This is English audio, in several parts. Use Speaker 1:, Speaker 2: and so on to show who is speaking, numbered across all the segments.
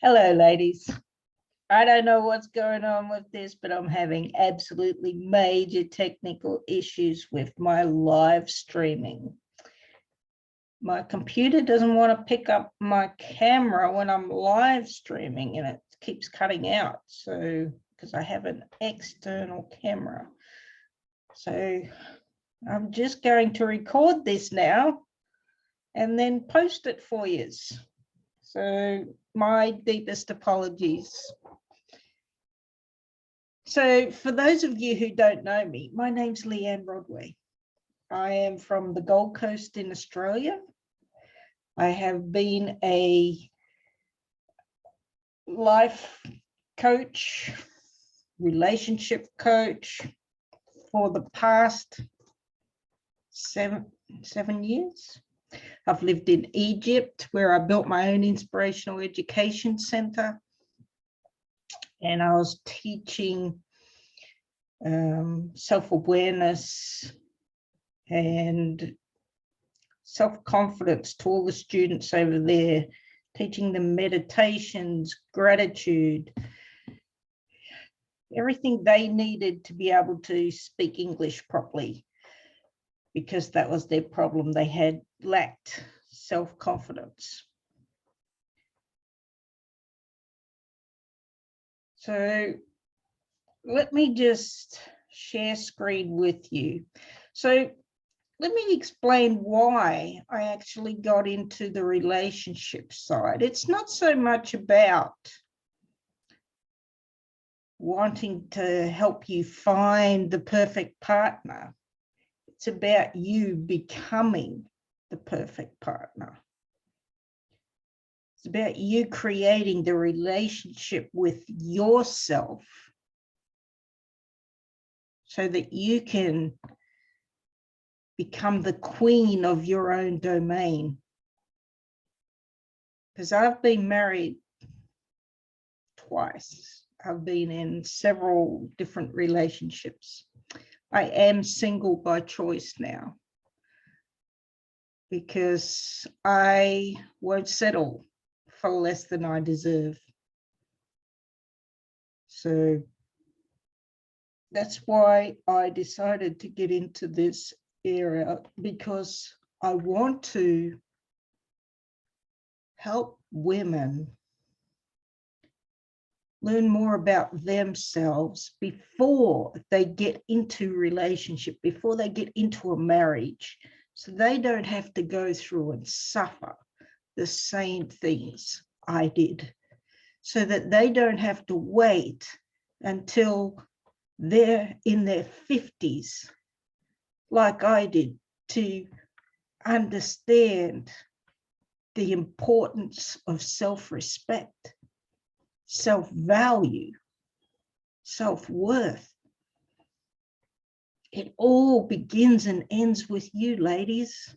Speaker 1: Hello, ladies. I don't know what's going on with this, but I'm having absolutely major technical issues with my live streaming. My computer doesn't want to pick up my camera when I'm live streaming, and it keeps cutting out. So, because I have an external camera. So I'm just going to record this now and then post it for you. So my deepest apologies. So for those of you who don't know me, my name's Leanne Rodway. I am from the Gold Coast in Australia. I have been a life coach, relationship coach for the past seven years. I've lived in Egypt, where I built my own inspirational education center. And I was teaching self-awareness and self-confidence to all the students over there, teaching them meditations, gratitude, everything they needed to be able to speak English properly, because that was their problem. They had lacked self-confidence. So let me just share screen with you. So let me explain why I actually got into the relationship side. It's not so much about wanting to help you find the perfect partner. It's about you becoming the perfect partner. It's about you creating the relationship with yourself so that you can become the queen of your own domain. Because I've been married twice. I've been in several different relationships. I am single by choice now, because I won't settle for less than I deserve. So that's why I decided to get into this area, because I want to help women learn more about themselves before they get into relationship, before they get into a marriage, so they don't have to go through and suffer the same things I did, so that they don't have to wait until they're in their 50s, like I did, to understand the importance of self-respect, self-value, self-worth. It all begins and ends with you, ladies.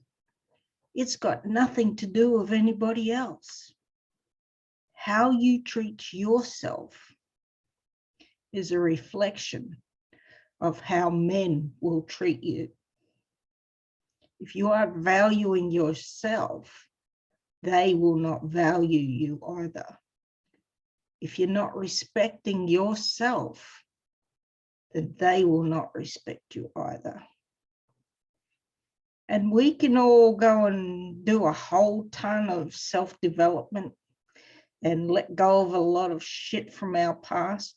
Speaker 1: It's got nothing to do with anybody else. How you treat yourself is a reflection of how men will treat you. If you aren't valuing yourself, they will not value you either. If you're not respecting yourself, then they will not respect you either. And we can all go and do a whole ton of self-development and let go of a lot of shit from our past.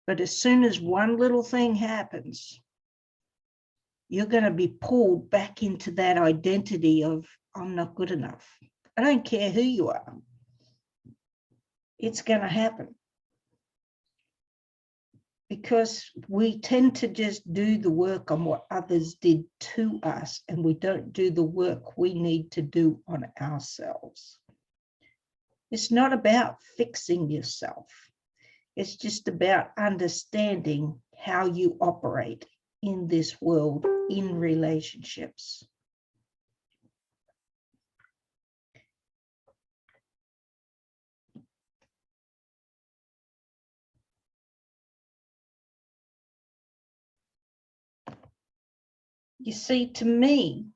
Speaker 1: But as soon as one little thing happens, you're going to be pulled back into that identity of, I'm not good enough. I don't care who you are. It's going to happen. Because we tend to just do the work on what others did to us, and we don't do the work we need to do on ourselves. It's not about fixing yourself. It's just about understanding how you operate in this world, in relationships. You see, to me,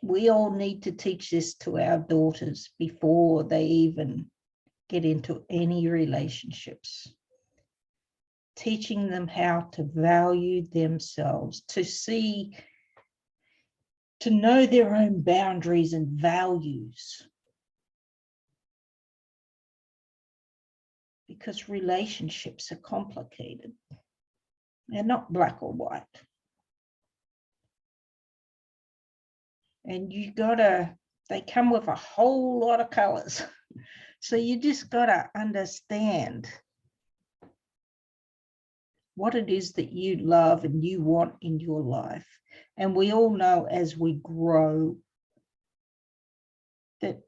Speaker 1: we all need to teach this to our daughters before they even get into any relationships. Teaching them how to value themselves, to know their own boundaries and values. Because relationships are complicated. They're not black or white. And they come with a whole lot of colors. So you just gotta understand what it is that you love and you want in your life. And we all know as we grow that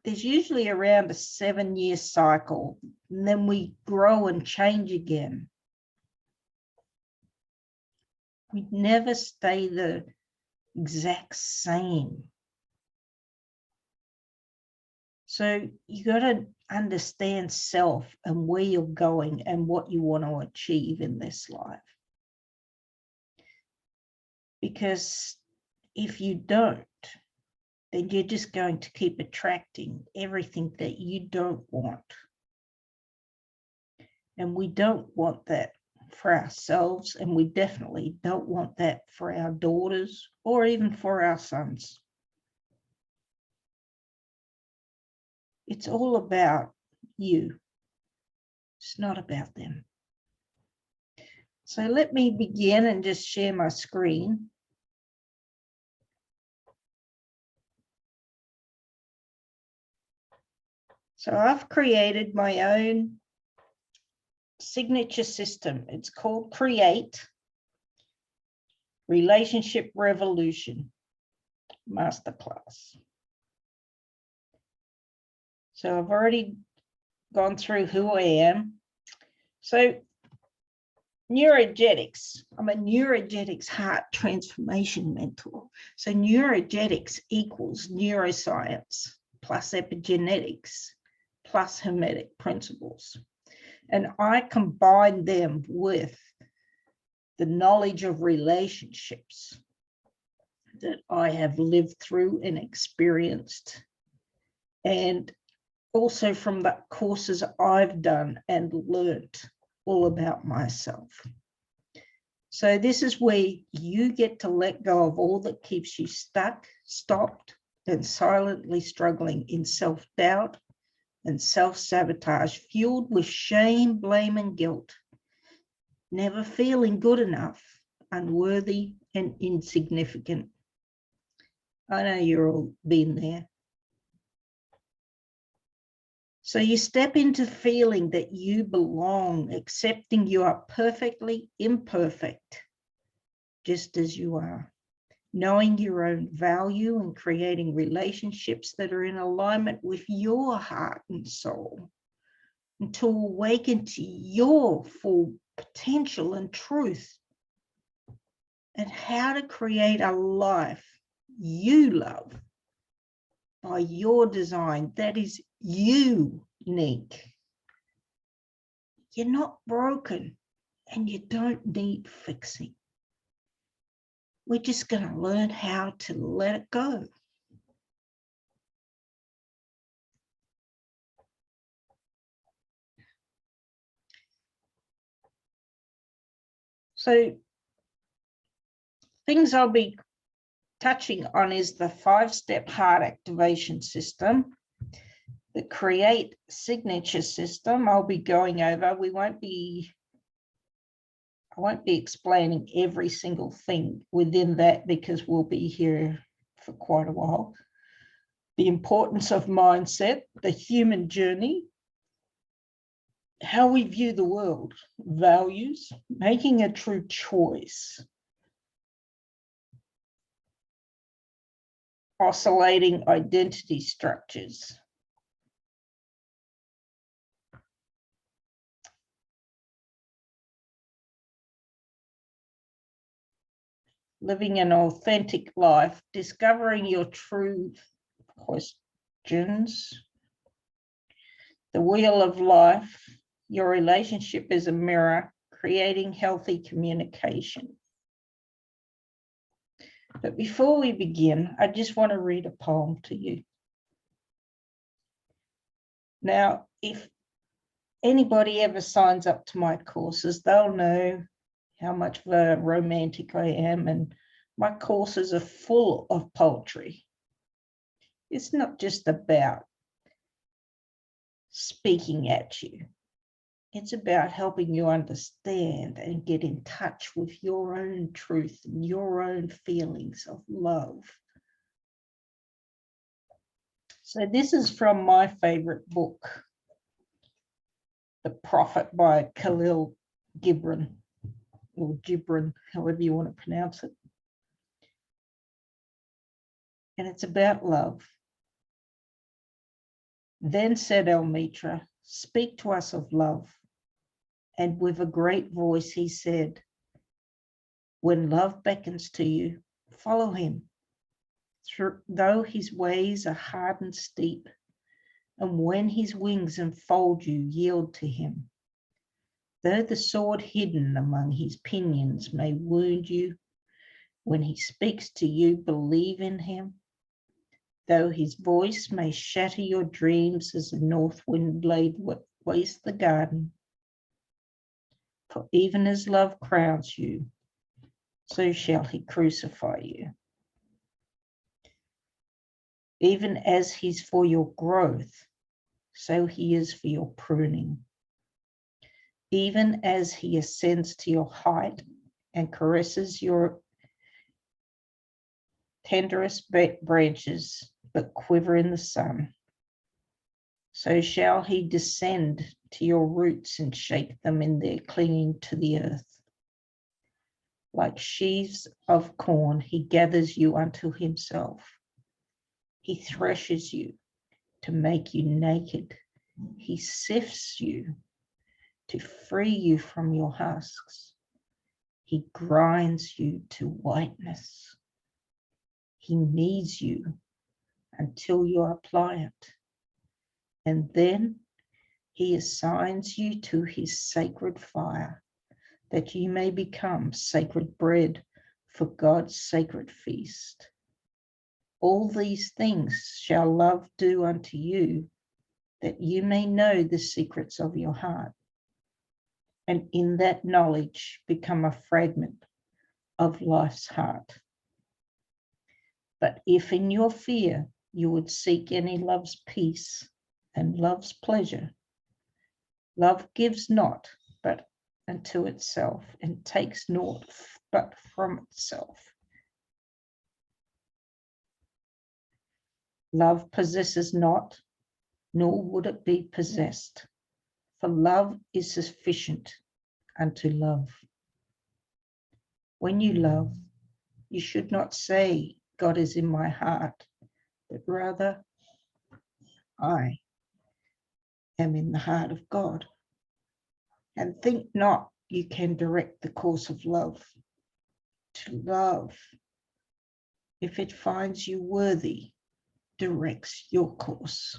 Speaker 1: there's usually around a 7-year cycle, and then we grow and change again. We never stay the exact same. So you got to understand self and where you're going and what you want to achieve in this life. Because if you don't, then you're just going to keep attracting everything that you don't want. And we don't want that for ourselves, and we definitely don't want that for our daughters or even for our sons. It's all about you. It's not about them. So let me begin and just share my screen. So I've created my own signature system. It's called Create Relationship Revolution Masterclass. So I've already gone through who I am. So neurogetics, I'm a neurogetics heart transformation mentor. So neurogetics equals neuroscience plus epigenetics plus hermetic principles. And I combine them with the knowledge of relationships that I have lived through and experienced, and also from the courses I've done and learned all about myself. So this is where you get to let go of all that keeps you stuck, stopped, and silently struggling in self-doubt and self-sabotage, fueled with shame, blame, and guilt, never feeling good enough, unworthy, and insignificant. I know you're all been there. So you step into feeling that you belong, accepting you are perfectly imperfect, just as you are, knowing your own value and creating relationships that are in alignment with your heart and soul, and to awaken to your full potential and truth, and how to create a life you love by your design that is you-nique. You're not broken and you don't need fixing. We're just going to learn how to let it go. So things I'll be touching on is the 5-step heart activation system, the Create signature system I'll be going over. I won't be explaining every single thing within that because we'll be here for quite a while. The importance of mindset, the human journey, how we view the world, values, making a true choice, oscillating identity structures, living an authentic life, discovering your true questions, the wheel of life, your relationship is a mirror, creating healthy communication. But before we begin, I just want to read a poem to you. Now, if anybody ever signs up to my courses, they'll know how much of a romantic I am, and my courses are full of poetry. It's not just about speaking at you. It's about helping you understand and get in touch with your own truth and your own feelings of love. So this is from my favorite book, The Prophet by Khalil Gibran, or Gibran, however you want to pronounce it. And it's about love. Then said Almitra, "Speak to us of love." And with a great voice he said, "When love beckons to you, follow him. Though his ways are hard and steep, and when his wings enfold you, yield to him. Though the sword hidden among his pinions may wound you, when he speaks to you, believe in him. Though his voice may shatter your dreams as the north wind laid waste the garden. For even as love crowns you, so shall he crucify you. Even as he's for your growth, so he is for your pruning. Even as he ascends to your height and caresses your tenderest branches, but quiver in the sun, so shall he descend to your roots and shake them in their clinging to the earth. Like sheaves of corn, he gathers you unto himself. He threshes you to make you naked. He sifts you to free you from your husks. He grinds you to whiteness. He kneads you until you are pliant. And then he assigns you to his sacred fire, that you may become sacred bread for God's sacred feast. All these things shall love do unto you, that you may know the secrets of your heart, and in that knowledge become a fragment of life's heart. But if in your fear you would seek any love's peace and love's pleasure, love gives not but unto itself, and takes naught but from itself. Love possesses not, nor would it be possessed, for love is sufficient unto love. When you love, you should not say, God is in my heart, but rather, I am in the heart of God. And think not you can direct the course of love. To love, if it finds you worthy, directs your course.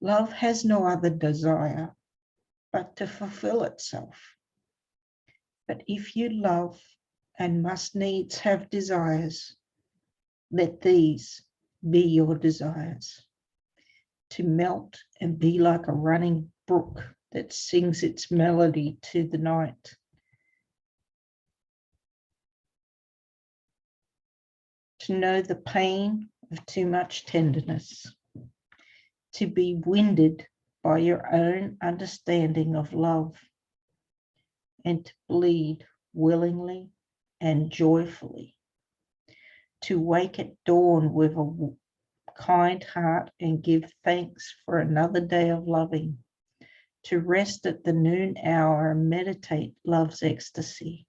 Speaker 1: Love has no other desire but to fulfill itself. But if you love and must needs have desires, let these be your desires. To melt and be like a running brook that sings its melody to the night. To know the pain of too much tenderness. To be winded by your own understanding of love, and to bleed willingly and joyfully. To wake at dawn with a kind heart and give thanks for another day of loving. To rest at the noon hour and meditate love's ecstasy.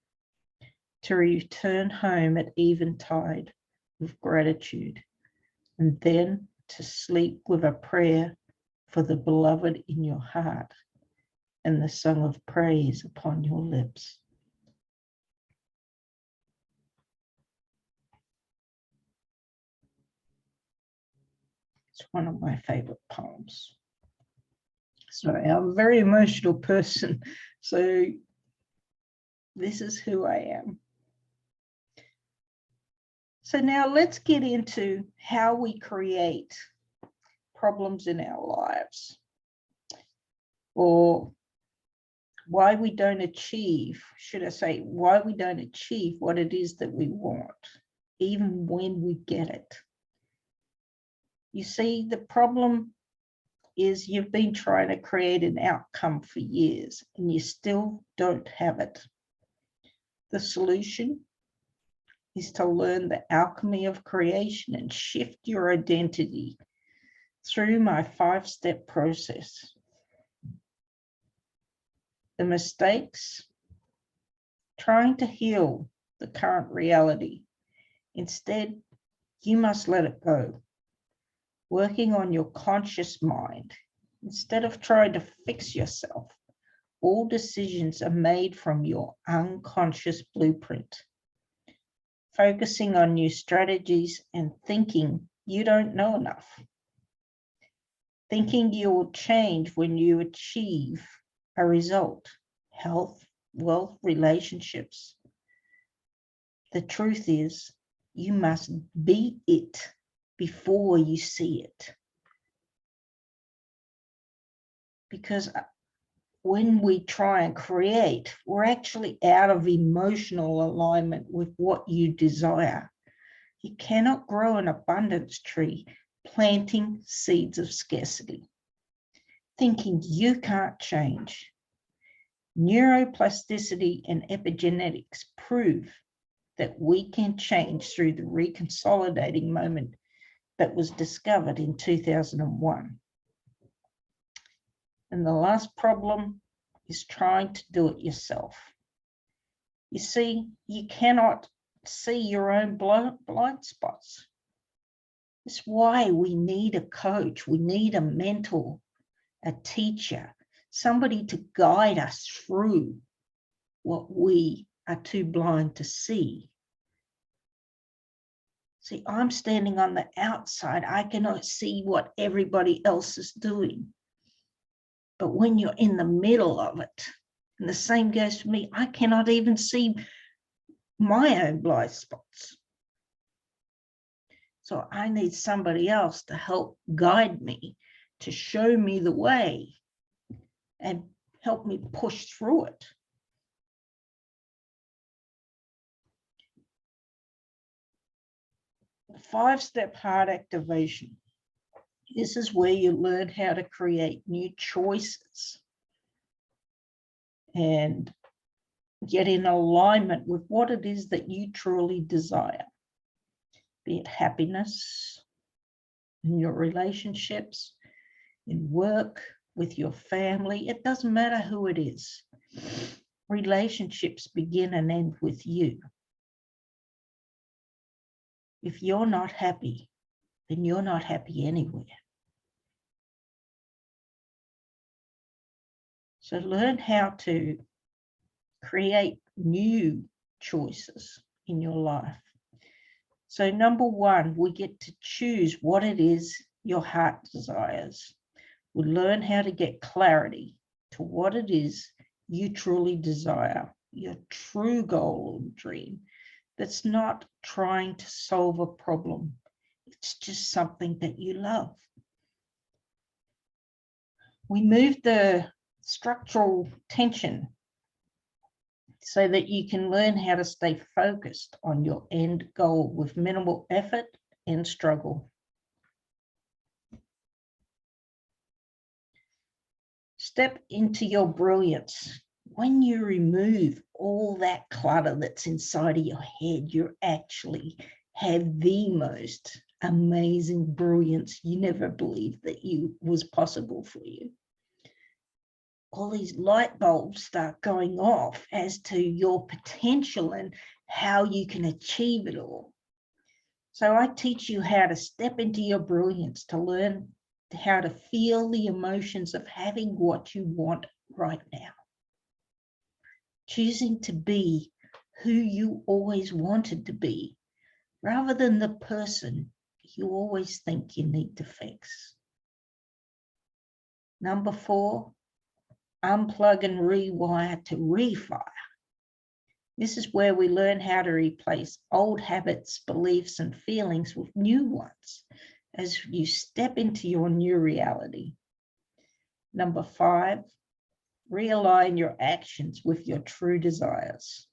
Speaker 1: To return home at eventide with gratitude, and then to sleep with a prayer for the beloved in your heart and the song of praise upon your lips. It's one of my favorite poems. So I'm a very emotional person, so this is who I am. So now let's get into how we create problems in our lives, or why we don't achieve, should I say, why we don't achieve what it is that we want, even when we get it. You see, the problem is you've been trying to create an outcome for years and you still don't have it. The solution is to learn the alchemy of creation and shift your identity through my 5-step process. The mistakes, trying to heal the current reality. Instead, you must let it go. Working on your conscious mind. Instead of trying to fix yourself, all decisions are made from your unconscious blueprint. Focusing on new strategies and thinking you don't know enough. Thinking you will change when you achieve a result, health, wealth, relationships. The truth is, you must be it before you see it. Because when we try and create, we're actually out of emotional alignment with what you desire. You cannot grow an abundance tree planting seeds of scarcity, thinking you can't change. Neuroplasticity and epigenetics prove that we can change through the reconsolidating moment that was discovered in 2001. And the last problem is trying to do it yourself. You see, you cannot see your own blind spots. It's why we need a coach, we need a mentor, a teacher, somebody to guide us through what we are too blind to see. See, I'm standing on the outside. I cannot see what everybody else is doing. But when you're in the middle of it, and the same goes for me, I cannot even see my own blind spots. So I need somebody else to help guide me, to show me the way and help me push through it. The 5-step heart activation. This is where you learn how to create new choices and get in alignment with what it is that you truly desire, be it happiness in your relationships, in work, with your family. It doesn't matter who it is. Relationships begin and end with you. If you're not happy, then you're not happy anywhere. So learn how to create new choices in your life. So number one, we get to choose what it is your heart desires. We learn how to get clarity to what it is you truly desire, your true goal or dream. That's not trying to solve a problem. It's just something that you love. We move the structural tension so that you can learn how to stay focused on your end goal with minimal effort and struggle. Step into your brilliance. When you remove all that clutter that's inside of your head, you actually have the most amazing brilliance you never believed that was possible for you. All these light bulbs start going off as to your potential and how you can achieve it all. So I teach you how to step into your brilliance, to learn how to feel the emotions of having what you want right now. Choosing to be who you always wanted to be, rather than the person you always think you need to fix. Number 4, unplug and rewire to refire. This is where we learn how to replace old habits, beliefs, and feelings with new ones. as you step into your new reality. Number 5, realign your actions with your true desires.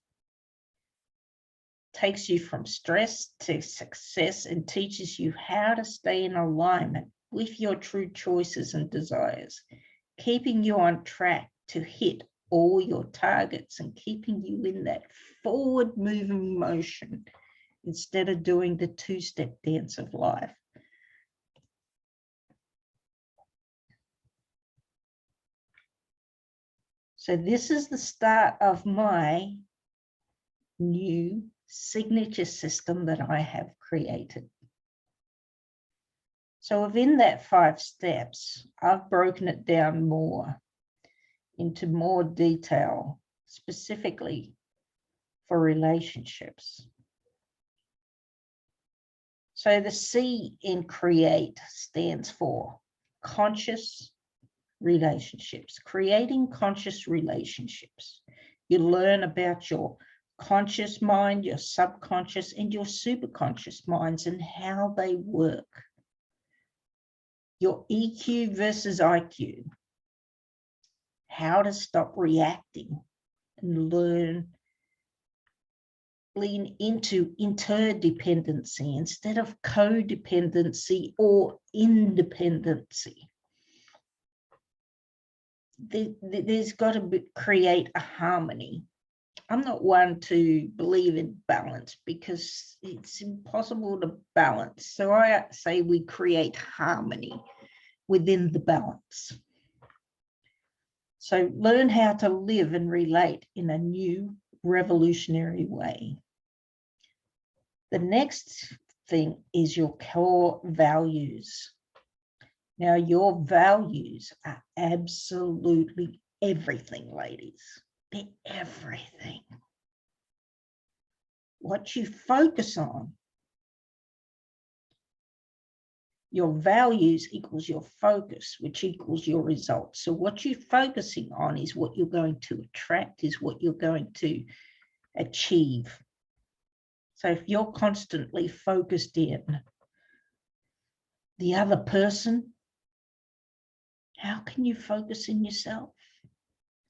Speaker 1: Takes you from stress to success and teaches you how to stay in alignment with your true choices and desires, keeping you on track to hit all your targets and keeping you in that forward moving motion instead of doing the 2-step dance of life. So this is the start of my new signature system that I have created. So within that 5 steps, I've broken it down more into more detail, specifically for relationships. So the C in create stands for conscious relationships, creating conscious relationships. You learn about your conscious mind, your subconscious, and your superconscious minds and how they work. Your EQ versus IQ, how to stop reacting and lean into interdependency instead of codependency or independency. There's got to create a harmony. I'm not one to believe in balance because it's impossible to balance. So I say we create harmony within the balance. So learn how to live and relate in a new revolutionary way. The next thing is your core values. Now, your values are absolutely everything, ladies. They're everything. What you focus on, your values equals your focus, which equals your results. So what you're focusing on is what you're going to attract, is what you're going to achieve. So if you're constantly focused in the other person, how can you focus in yourself?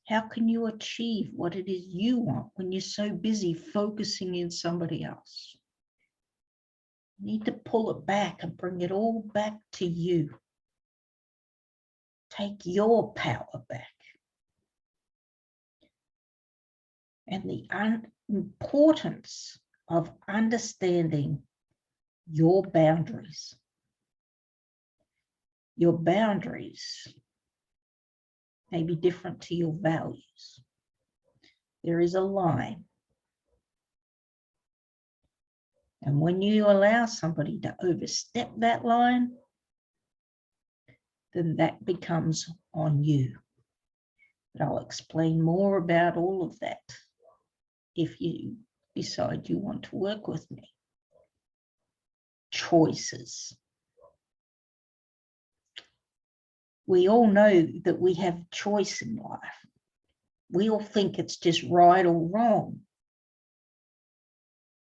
Speaker 1: How can you achieve what it is you want when you're so busy focusing in somebody else? You need to pull it back and bring it all back to you. Take your power back. And the importance of understanding your boundaries. Your boundaries may be different to your values. There is a line. And when you allow somebody to overstep that line, then that becomes on you. But I'll explain more about all of that if you decide you want to work with me. Choices. We all know that we have choice in life. We all think it's just right or wrong.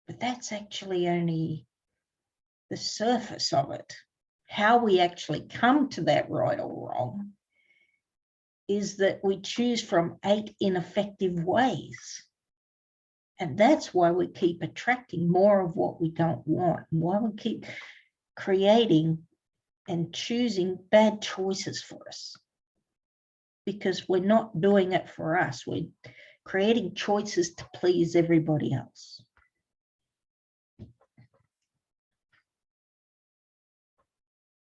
Speaker 1: But that's actually only the surface of it. How we actually come to that right or wrong is that we choose from 8 ineffective ways. And that's why we keep attracting more of what we don't want, and why we keep creating and choosing bad choices for us. Because we're not doing it for us. We're creating choices to please everybody else.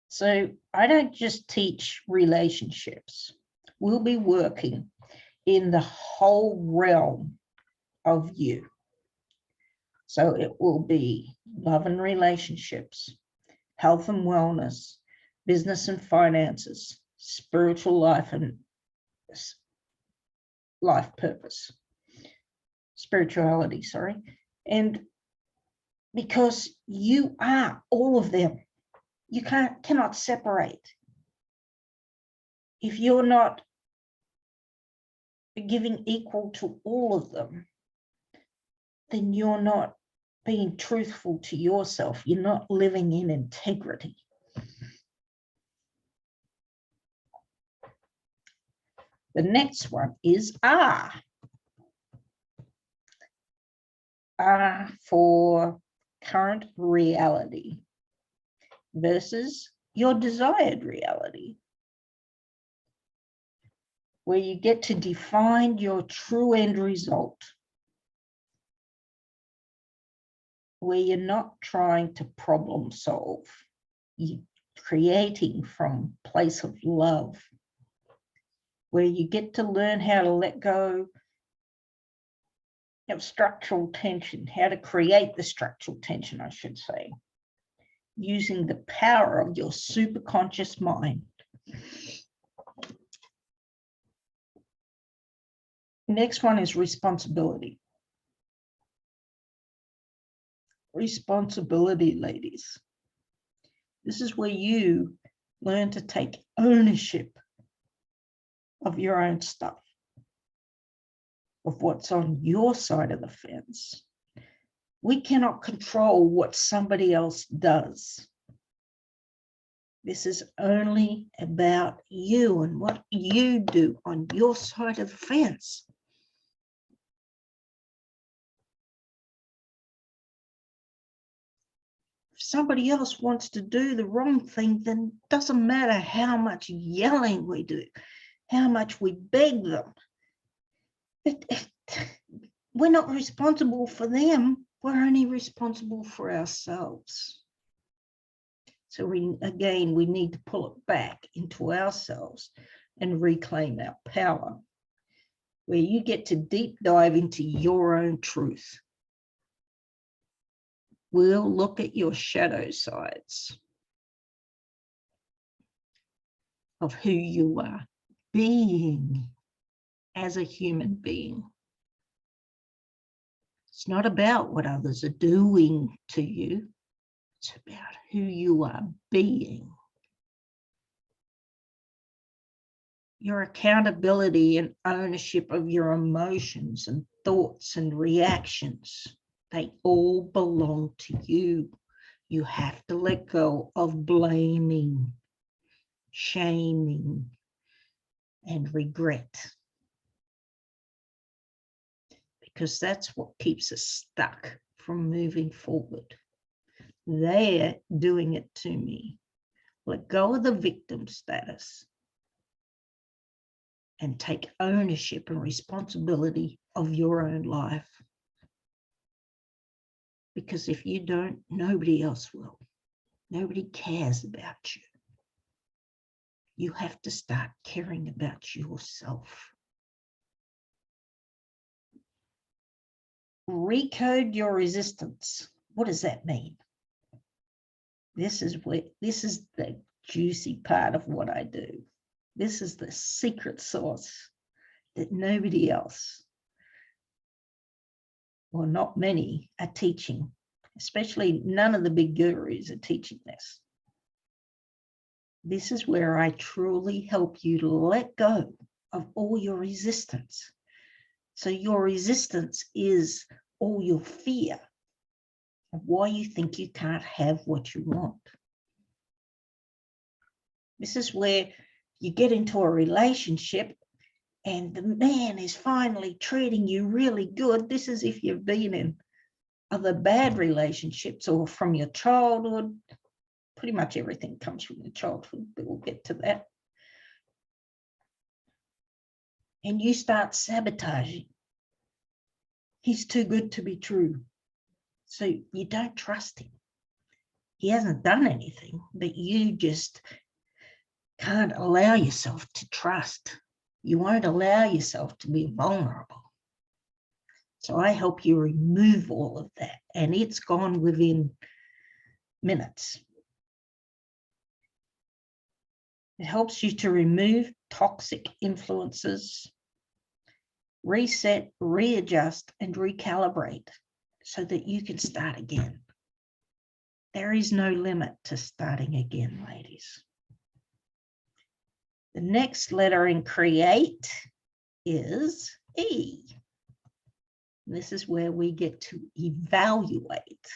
Speaker 1: So I don't just teach relationships. We'll be working in the whole realm of you. So it will be love and relationships, health and wellness, business and finances, spiritual life and life purpose, spirituality, sorry. And because you are all of them, you cannot separate. If you're not giving equal to all of them, then you're not being truthful to yourself. You're not living in integrity. The next one is R. R for current reality versus your desired reality, where you get to define your true end result, where you're not trying to problem solve, you're creating from a place of love, where you get to learn how to let go of structural tension, how to create the structural tension, I should say, using the power of your superconscious mind. Next one is responsibility. Responsibility, ladies. This is where you learn to take ownership of your own stuff, of what's on your side of the fence. We cannot control what somebody else does. This is only about you and what you do on your side of the fence. If somebody else wants to do the wrong thing, then it doesn't matter how much yelling we do, how much we beg them. We're not responsible for them. We're only responsible for ourselves. So we need to pull it back into ourselves and reclaim our power, where you get to deep dive into your own truth. We'll look at your shadow sides of who you are being as a human being. It's not about what others are doing to you. It's about who you are being. Your accountability and ownership of your emotions and thoughts and reactions, they all belong to you. You have to let go of blaming, shaming, and regret, because that's what keeps us stuck from moving forward. They're doing it to me. Let go of the victim status and take ownership and responsibility of your own life. Because if you don't, nobody else will. Nobody cares about you. You have to start caring about yourself. Recode your resistance. What does that mean? This is the juicy part of what I do. This is the secret sauce that nobody else, or not many, are teaching. Especially none of the big gurus are teaching this. This is where I truly help you to let go of all your resistance. So your resistance is all your fear of why you think you can't have what you want. This is where you get into a relationship and the man is finally treating you really good. This is if you've been in other bad relationships or from your childhood. Pretty much everything comes from your childhood, but we'll get to that. And you start sabotaging. He's too good to be true. So you don't trust him. He hasn't done anything, but you just can't allow yourself to trust. You won't allow yourself to be vulnerable. So I help you remove all of that, and it's gone within minutes. It helps you to remove toxic influences, reset, readjust, and recalibrate so that you can start again. There is no limit to starting again, ladies. The next letter in create is E. This is where we get to evaluate.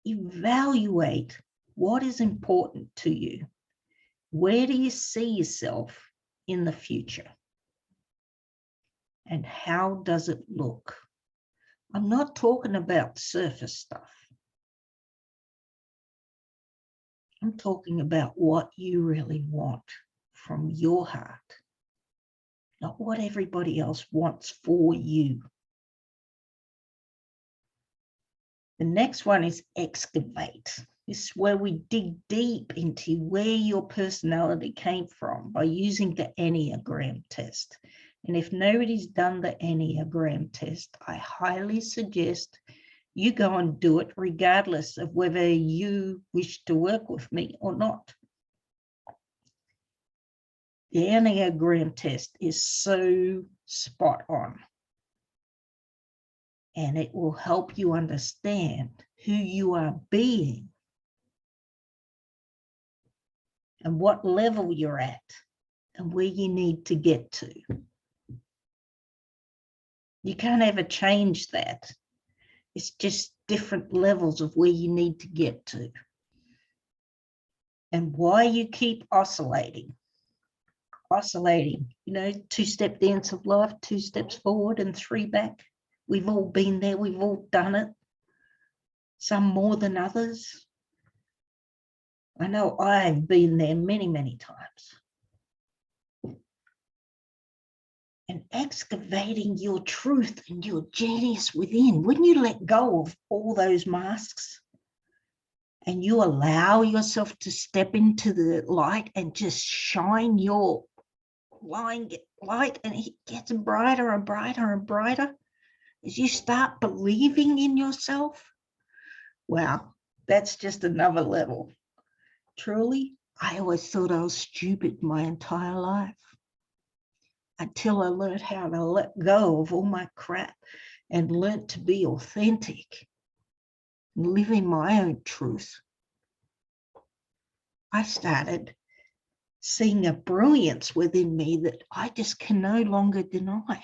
Speaker 1: Evaluate what is important to you. Where do you see yourself in the future? And how does it look? I'm not talking about surface stuff. I'm talking about what you really want from your heart, not what everybody else wants for you. The next one is excavate. This is where we dig deep into where your personality came from by using the Enneagram test. And if nobody's done the Enneagram test, I highly suggest you go and do it regardless of whether you wish to work with me or not. The Enneagram test is so spot on. And it will help you understand who you are being and what level you're at and where you need to get to. You can't ever change that. It's just different levels of where you need to get to. And why you keep oscillating. Oscillating, you know, 2-step dance of life, 2 steps forward and 3 back. We've all been there, we've all done it. Some more than others. I know I've been there many, many times. And excavating your truth and your genius within. When you let go of all those masks and you allow yourself to step into the light and just shine your light, and it gets brighter and brighter and brighter as you start believing in yourself. Wow, that's just another level. Truly, I always thought I was stupid my entire life until I learned how to let go of all my crap and learned to be authentic, living my own truth. I started seeing a brilliance within me that I just can no longer deny.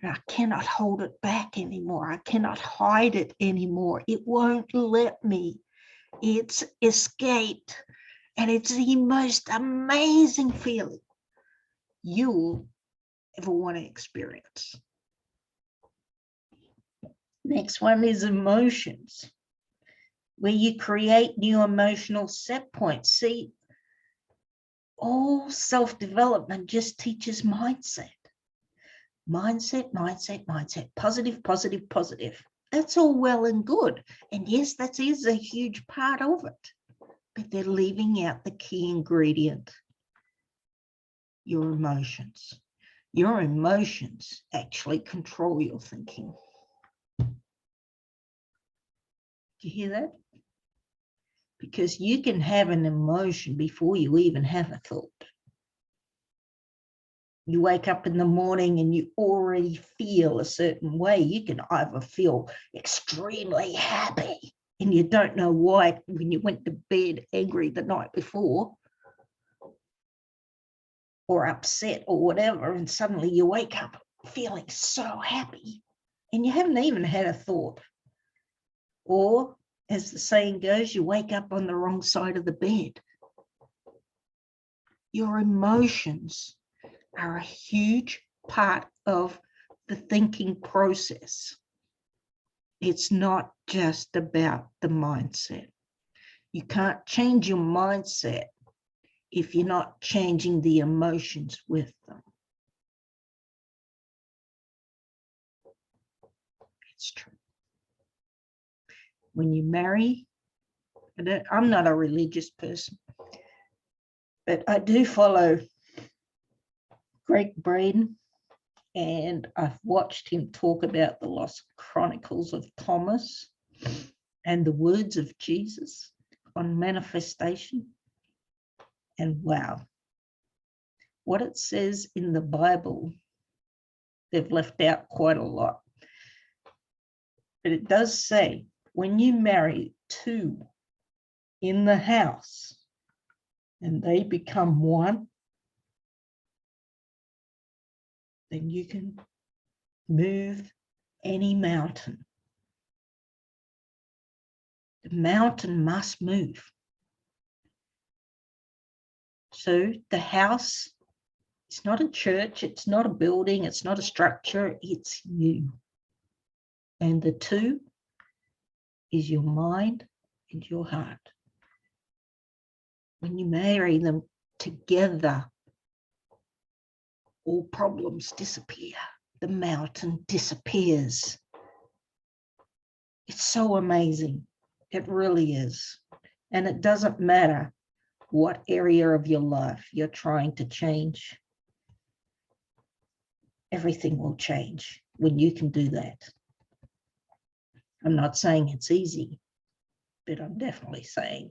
Speaker 1: And I cannot hold it back anymore. I cannot hide it anymore. It won't let me. It's escaped. And it's the most amazing feeling you'll ever want to experience. Next one is emotions, where you create new emotional set points. See, all self-development just teaches mindset. Mindset, mindset, mindset, positive, positive, positive. That's all well and good. And yes, that is a huge part of it. But they're leaving out the key ingredient, your emotions. Your emotions actually control your thinking. Do you hear that? Because you can have an emotion before you even have a thought. You wake up in the morning and you already feel a certain way. You can either feel extremely happy and you don't know why when you went to bed angry the night before, or upset or whatever, and suddenly you wake up feeling so happy and you haven't even had a thought. Or, as the saying goes, you wake up on the wrong side of the bed. Your emotions are a huge part of the thinking process. It's not just about the mindset. You can't change your mindset if you're not changing the emotions with them. It's true. When you marry, I'm not a religious person, but I do follow Greg Braden, and I've watched him talk about the Lost Chronicles of Thomas and the words of Jesus on manifestation. And wow, what it says in the Bible, they've left out quite a lot. But it does say, when you marry 2 in the house and they become 1, then you can move any mountain. The mountain must move. So the house It's not a church, it's not a building, it's not a structure, it's you. And the two is your mind and your heart. When you marry them together, all problems disappear. The mountain disappears. It's so amazing. It really is. And it doesn't matter what area of your life you're trying to change. Everything will change when you can do that. I'm not saying it's easy, but I'm definitely saying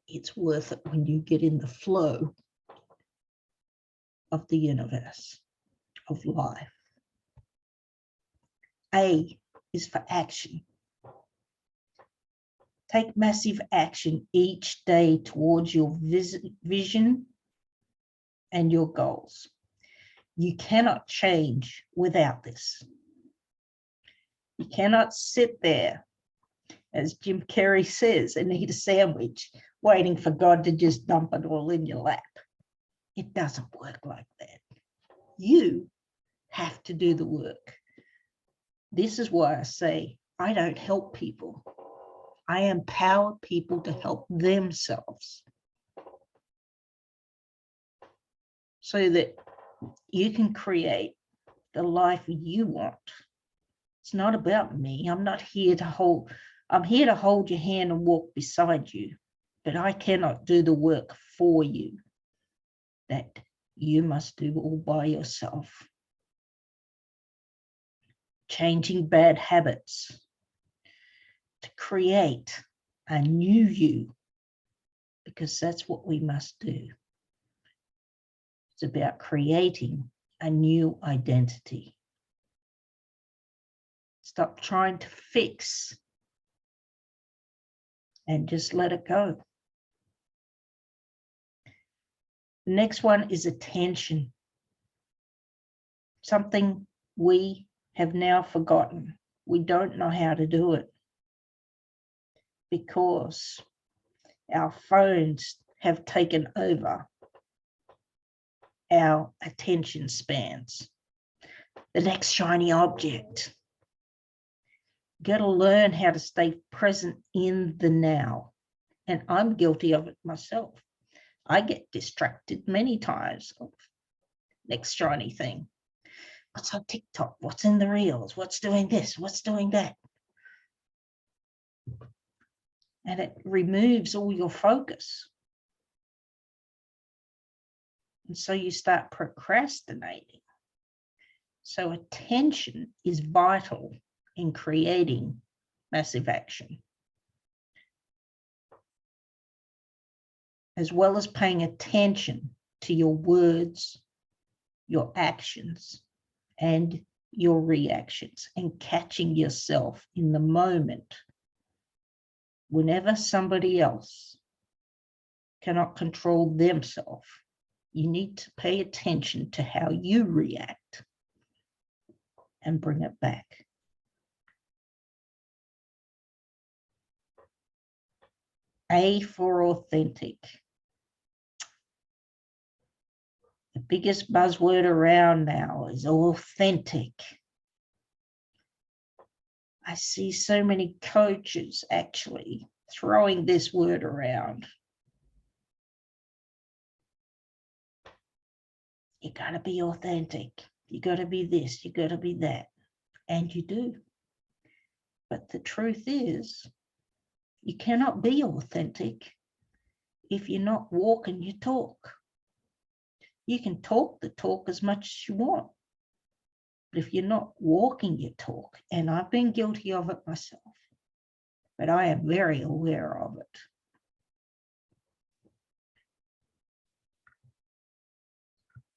Speaker 1: it's worth it when you get in the flow of the universe, of life. A is for action. Take massive action each day towards your vision and your goals. You cannot change without this. You cannot sit there, as Jim Carrey says, and eat a sandwich, waiting for God to just dump it all in your lap. It doesn't work like that. You have to do the work. This is why I say I don't help people. I empower people to help themselves so that you can create the life you want. It's not about me. I'm here to hold your hand and walk beside you, but I cannot do the work for you that you must do all by yourself. Changing bad habits to create a new you, because that's what we must do. It's about creating a new identity. Stop trying to fix and just let it go. The next one is attention. Something we have now forgotten. We don't know how to do it because our phones have taken over our attention spans. The next shiny object. Got to learn how to stay present in the now. And I'm guilty of it myself. I get distracted many times. Next shiny thing. What's on TikTok? What's in the reels? What's doing this? What's doing that? And it removes all your focus. And so you start procrastinating. So attention is vital in creating massive action, as well as paying attention to your words, your actions, and your reactions, and catching yourself in the moment. Whenever somebody else cannot control themselves, you need to pay attention to how you react and bring it back. A for authentic. The biggest buzzword around now is authentic. I see so many coaches actually throwing this word around. You got to be authentic. You got to be this, you got to be that. And you do. But the truth is, you cannot be authentic if you're not walking your talk. You can talk the talk as much as you want, but if you're not walking your talk, and I've been guilty of it myself, but I am very aware of it.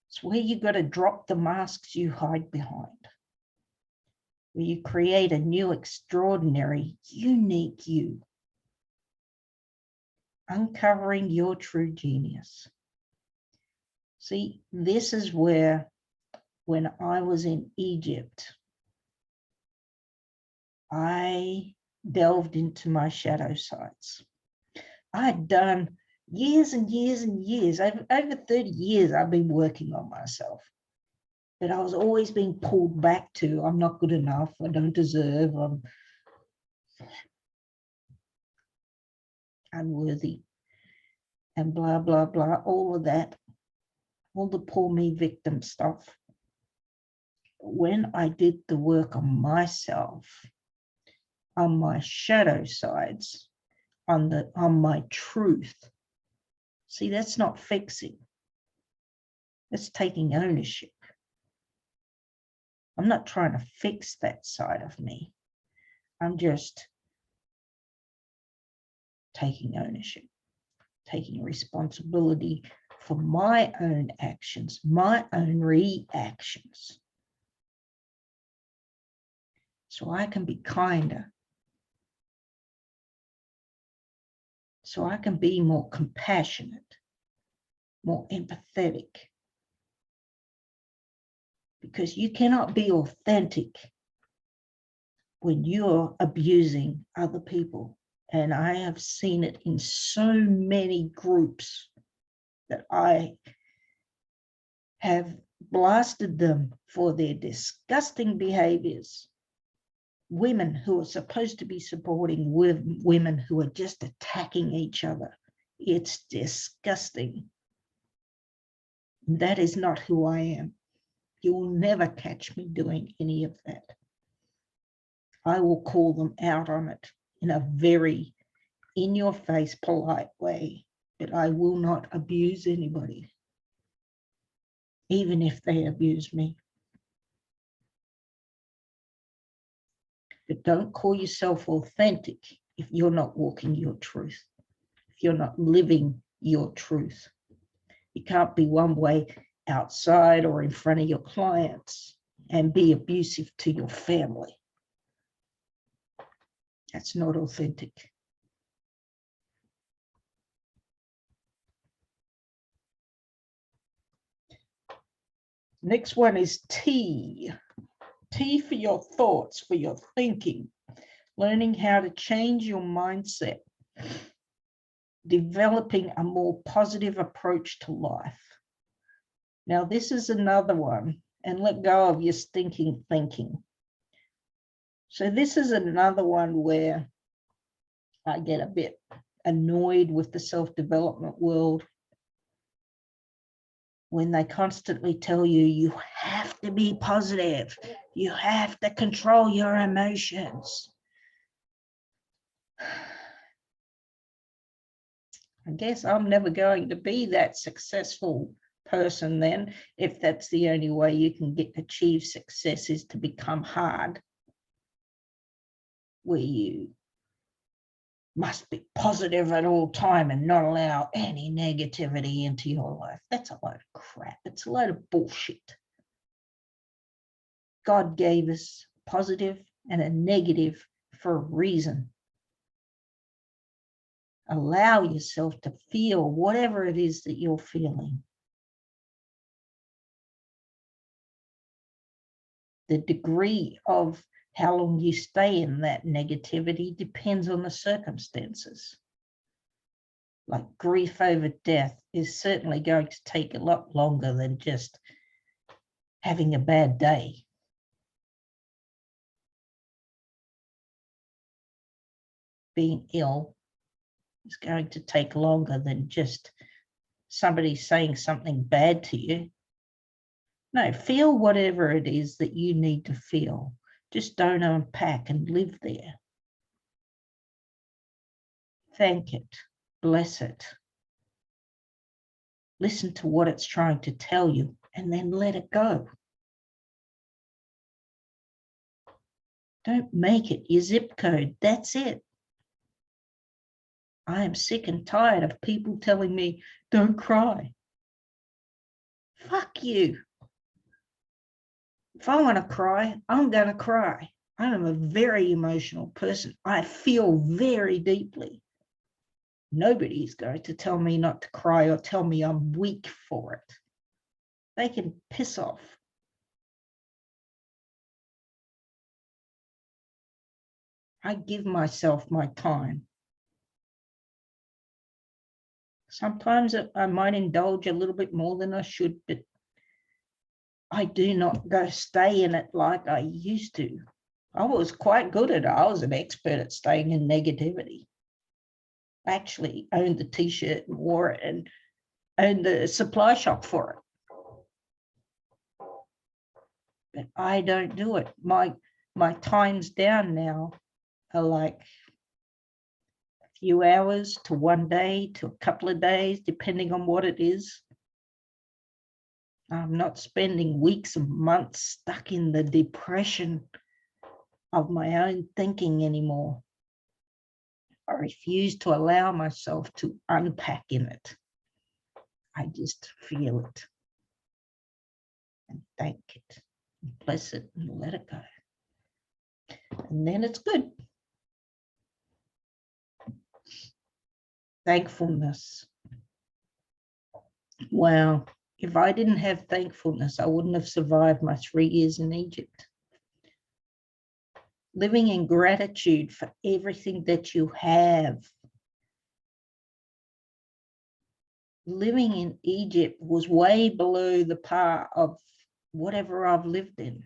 Speaker 1: It's where you got to drop the masks you hide behind, where you create a new, extraordinary, unique you, uncovering your true genius. See, this is where, when I was in Egypt, I delved into my shadow sites. I had done Years and years and years, over 30 years, I've been working on myself. But I was always being pulled back to, I'm not good enough, I don't deserve, I'm unworthy, and blah, blah, blah, all of that, all the poor me victim stuff. When I did the work on myself, on my shadow sides, on my truth, see, that's not fixing. That's taking ownership. I'm not trying to fix that side of me. I'm just taking ownership, taking responsibility for my own actions, my own reactions. So I can be kinder. So I can be more compassionate, more empathetic. Because you cannot be authentic when you're abusing other people. And I have seen it in so many groups that I have blasted them for their disgusting behaviors. Women who are supposed to be supporting women who are just attacking each other. It's disgusting. That is not who I am. You will never catch me doing any of that. I will call them out on it in a very in-your-face, polite way, but I will not abuse anybody, even if they abuse me. But don't call yourself authentic if you're not walking your truth, if you're not living your truth. You can't be one way outside or in front of your clients and be abusive to your family. That's not authentic. Next one is T. T for your thoughts, for your thinking, learning how to change your mindset, developing a more positive approach to life. Now, this is another one, and let go of your stinking thinking. So this is another one where I get a bit annoyed with the self-development world when they constantly tell you, you have to be positive, you have to control your emotions. I guess I'm never going to be that successful person then, if that's the only way you can achieve success is to become hard, where you must be positive at all time and not allow any negativity into your life. That's a load of crap. It's a load of bullshit. God gave us positive and a negative for a reason. Allow yourself to feel whatever it is that you're feeling. The degree of how long you stay in that negativity depends on the circumstances. Like grief over death is certainly going to take a lot longer than just having a bad day. Being ill is going to take longer than just somebody saying something bad to you. No, feel whatever it is that you need to feel. Just don't unpack and live there. Thank it. Bless it. Listen to what it's trying to tell you and then let it go. Don't make it your zip code. That's it. I am sick and tired of people telling me, don't cry. Fuck you. If I want to cry, I'm going to cry. I am a very emotional person. I feel very deeply. Nobody is going to tell me not to cry or tell me I'm weak for it. They can piss off. I give myself my time. Sometimes I might indulge a little bit more than I should, but I do not go stay in it like I used to. I was quite good at it. I was an expert at staying in negativity. I actually owned the t-shirt and wore it and owned the supply shop for it. But I don't do it. My times down now are like a few hours to one day to a couple of days, depending on what it is. I'm not spending weeks and months stuck in the depression of my own thinking anymore. I refuse to allow myself to unpack in it. I just feel it and thank it, and bless it and let it go. And then it's good. Thankfulness. Wow. If I didn't have thankfulness, I wouldn't have survived my 3 years in Egypt. Living in gratitude for everything that you have. Living in Egypt was way below the par of whatever I've lived in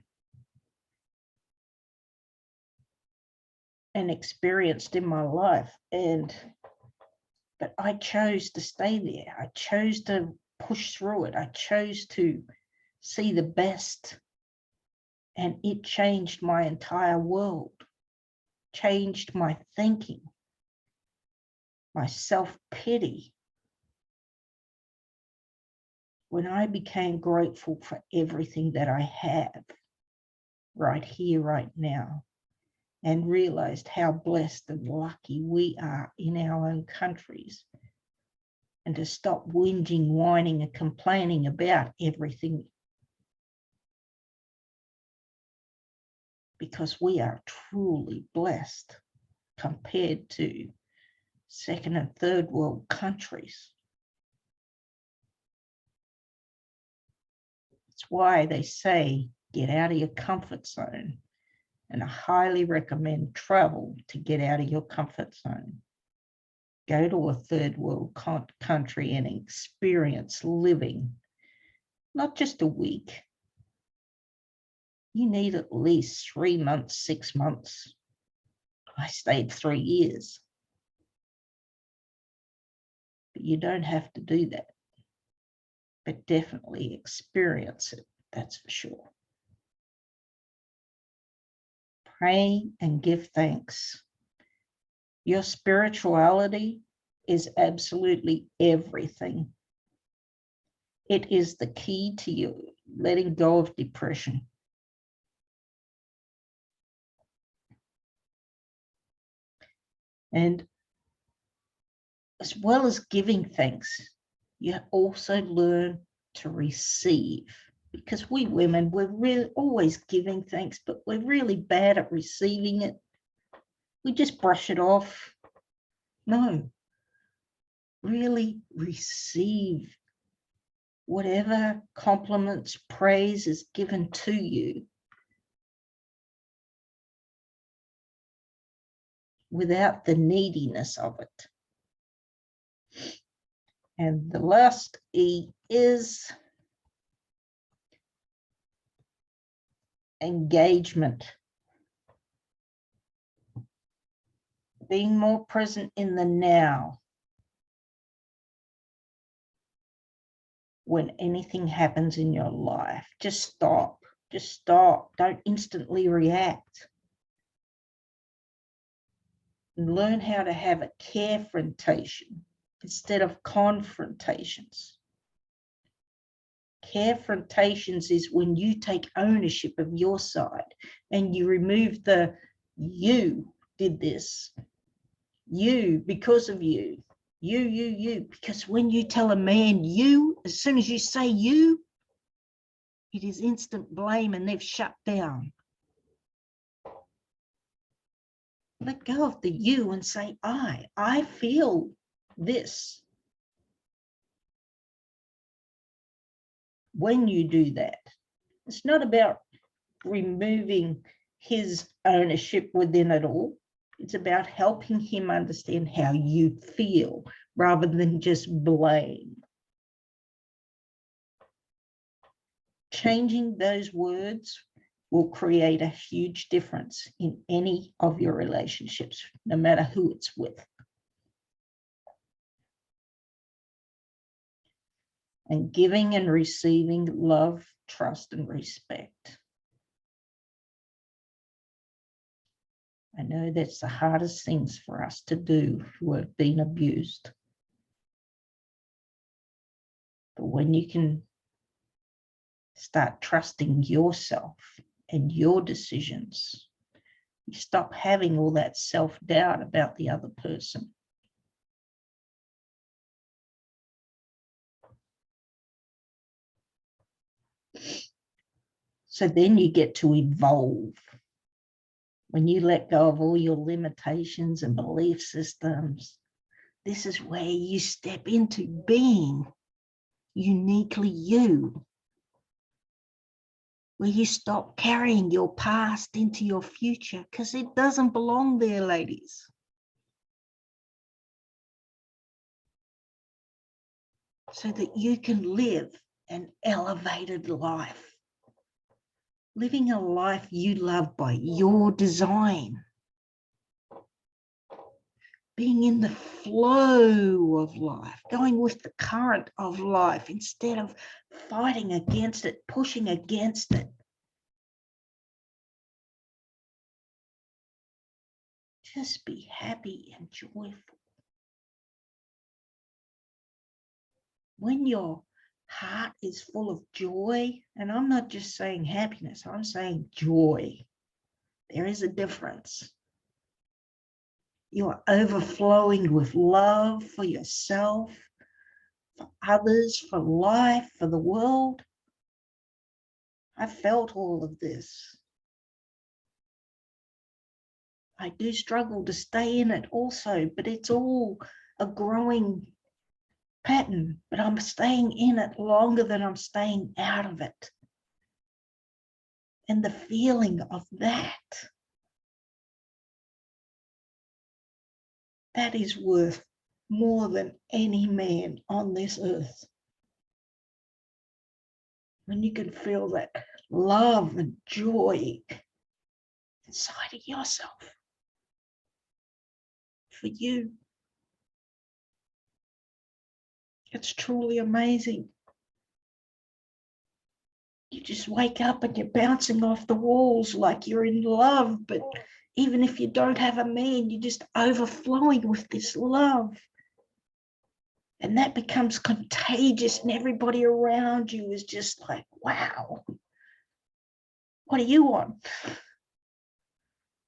Speaker 1: and experienced in my life. But I chose to stay there. I chose to push through it. I chose to see the best. And it changed my entire world, changed my thinking, my self-pity. When I became grateful for everything that I have right here, right now, and realized how blessed and lucky we are in our own countries, and to stop whinging, whining, and complaining about everything, because we are truly blessed compared to second and third world countries. It's why they say get out of your comfort zone, and I highly recommend travel to get out of your comfort zone. Go to a third world country and experience living, not just a week. You need at least 3 months, 6 months. I stayed 3 years. But you don't have to do that. But definitely experience it, that's for sure. Pray and give thanks. Your spirituality is absolutely everything. It is the key to you letting go of depression. And as well as giving thanks, you also learn to receive. Because we women, we're really always giving thanks, but we're really bad at receiving it. We just brush it off. No, really receive whatever compliments, praise is given to you without the neediness of it. And the last E is engagement. Being more present in the now. When anything happens in your life, just stop. Just stop. Don't instantly react. And learn how to have a carefrontation instead of confrontations. Carefrontations is when you take ownership of your side and you remove the you did this, you because of you, you. Because when you tell a man you, as soon as you say you, it is instant blame and they've shut down. Let go of the you and say I feel this. When you do that, it's not about removing his ownership within it all. It's about helping him understand how you feel rather than just blame. Changing those words will create a huge difference in any of your relationships, no matter who it's with. And giving and receiving love, trust, and respect. I know that's the hardest things for us to do who have been abused. But when you can start trusting yourself and your decisions, you stop having all that self-doubt about the other person. So then you get to evolve. When you let go of all your limitations and belief systems, this is where you step into being uniquely you, where you stop carrying your past into your future, because it doesn't belong there, ladies. So that you can live an elevated life. Living a life you love by your design. Being in the flow of life, going with the current of life instead of fighting against it, pushing against it. Just be happy and joyful. When your heart is full of joy, and I'm not just saying happiness, I'm saying joy. There is a difference. You're overflowing with love for yourself, for others, for life, for the world. I felt all of this. I do struggle to stay in it also, but it's all a growing pattern, but I'm staying in it longer than I'm staying out of it. And the feeling of that is worth more than any man on this earth. When you can feel that love and joy inside of yourself for you, it's truly amazing. You just wake up and you're bouncing off the walls like you're in love, but even if you don't have a man, you're just overflowing with this love. And that becomes contagious, and everybody around you is just like, wow, what are you on?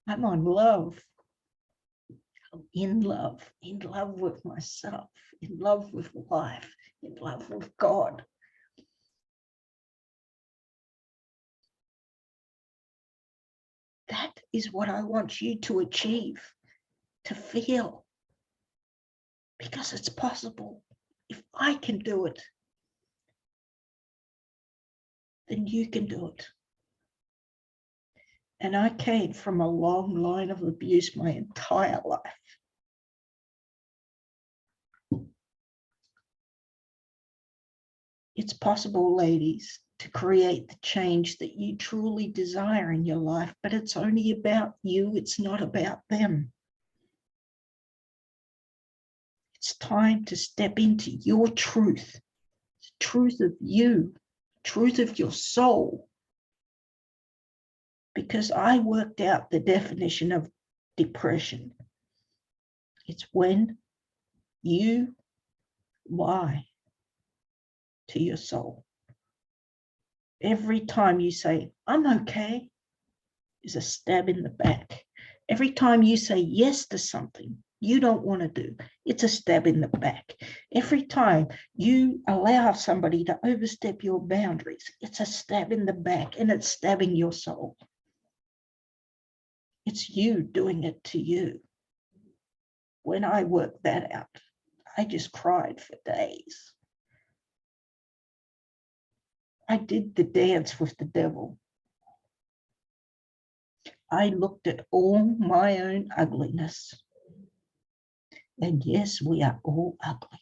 Speaker 1: I'm on love. I'm in love with myself, in love with life, in love with God. That is what I want you to achieve, to feel, because it's possible. If I can do it, then you can do it. And I came from a long line of abuse my entire life. It's possible, ladies, to create the change that you truly desire in your life, but it's only about you. It's not about them. It's time to step into your truth, the truth of you, truth of your soul. Because I worked out the definition of depression. It's when you lie to your soul. Every time you say, I'm okay, is a stab in the back. Every time you say yes to something you don't want to do, it's a stab in the back. Every time you allow somebody to overstep your boundaries, it's a stab in the back, and it's stabbing your soul. It's you doing it to you. When I worked that out, I just cried for days. I did the dance with the devil. I looked at all my own ugliness And yes, we are all ugly.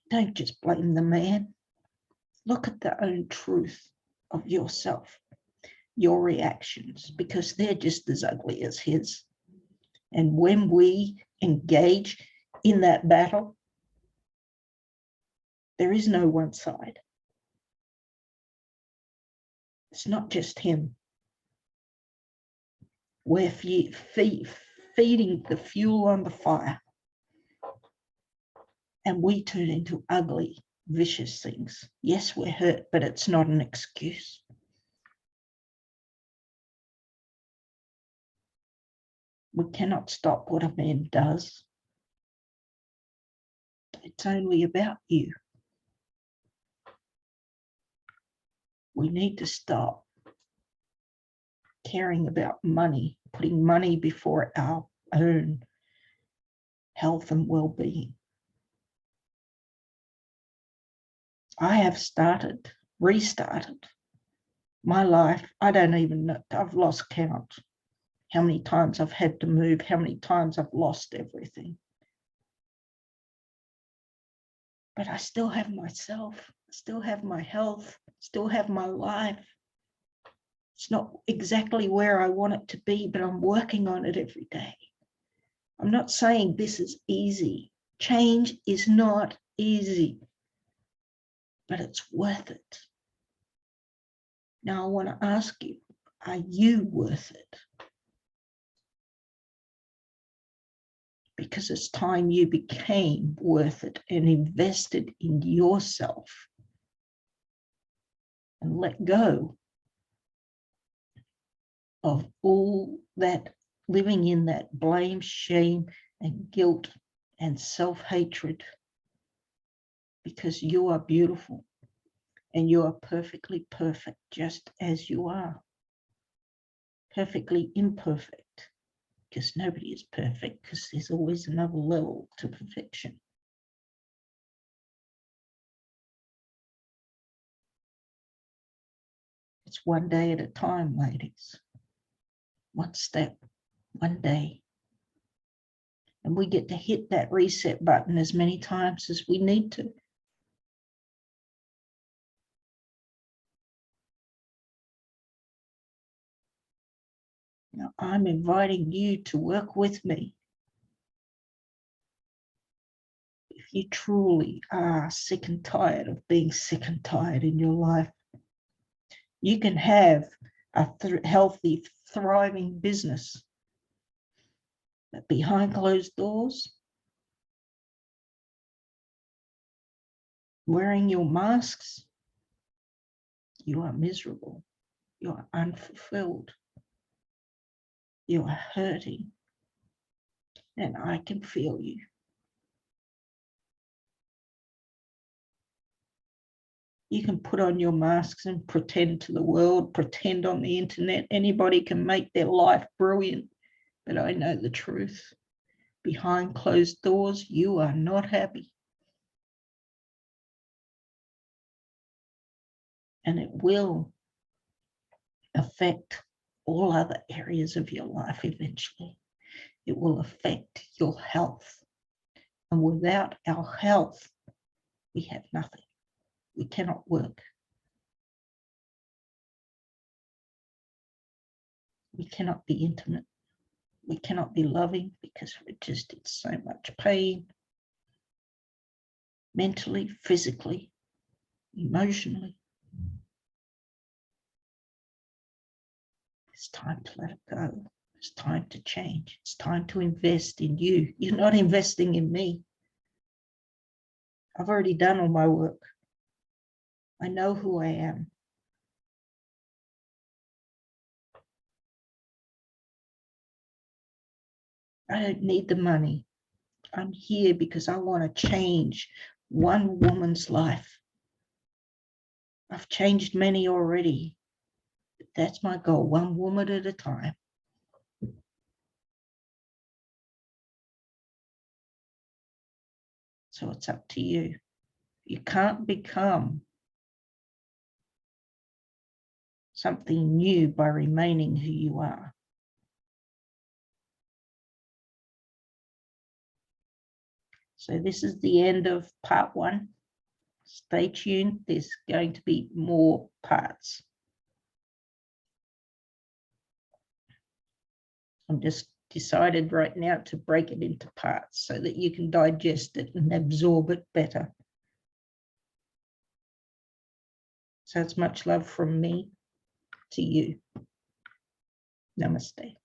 Speaker 1: Don't just blame the man. Look at the own truth of yourself, your reactions, because they're just as ugly as his. And when we engage in that battle, there is no one side. It's not just him. We're feeding the fuel on the fire. And we turn into ugly, vicious things. Yes, we're hurt, but it's not an excuse. We cannot stop what a man does. It's only about you. We need to stop caring about money, putting money before our own health and well-being. I have restarted my life. I don't even know, I've lost count how many times I've had to move, how many times I've lost everything. But I still have myself, still have my health, still have my life. It's not exactly where I want it to be, but I'm working on it every day. I'm not saying this is easy. Change is not easy, but it's worth it. Now I want to ask you, are you worth it? Because it's time you became worth it and invested in yourself and let go of all that, living in that blame, shame, and guilt and self-hatred, because you are beautiful and you are perfectly perfect just as you are. Perfectly imperfect, because nobody is perfect, because there's always another level to perfection. It's one day at a time, ladies. One step, one day. And we get to hit that reset button as many times as we need to. Now, I'm inviting you to work with me. If you truly are sick and tired of being sick and tired in your life, you can have a healthy, thriving business. But behind closed doors, wearing your masks, you are miserable. You are unfulfilled. You are hurting. And I can feel you. You can put on your masks and pretend to the world, pretend on the internet. Anybody can make their life brilliant. But I know the truth. Behind closed doors, you are not happy. And it will affect all other areas of your life eventually. It will affect your health. And without our health, we have nothing. We cannot work. We cannot be intimate. We cannot be loving because we're just in so much pain. Mentally, physically, emotionally. It's time to let it go. It's time to change. It's time to invest in you. You're not investing in me. I've already done all my work. I know who I am. I don't need the money. I'm here because I want to change one woman's life. I've changed many already. But that's my goal, one woman at a time. So it's up to you. You can't become something new by remaining who you are. So this is the end of part 1. Stay tuned. There's going to be more parts. I'm just decided right now to break it into parts so that you can digest it and absorb it better. So it's much love from me to you. Namaste.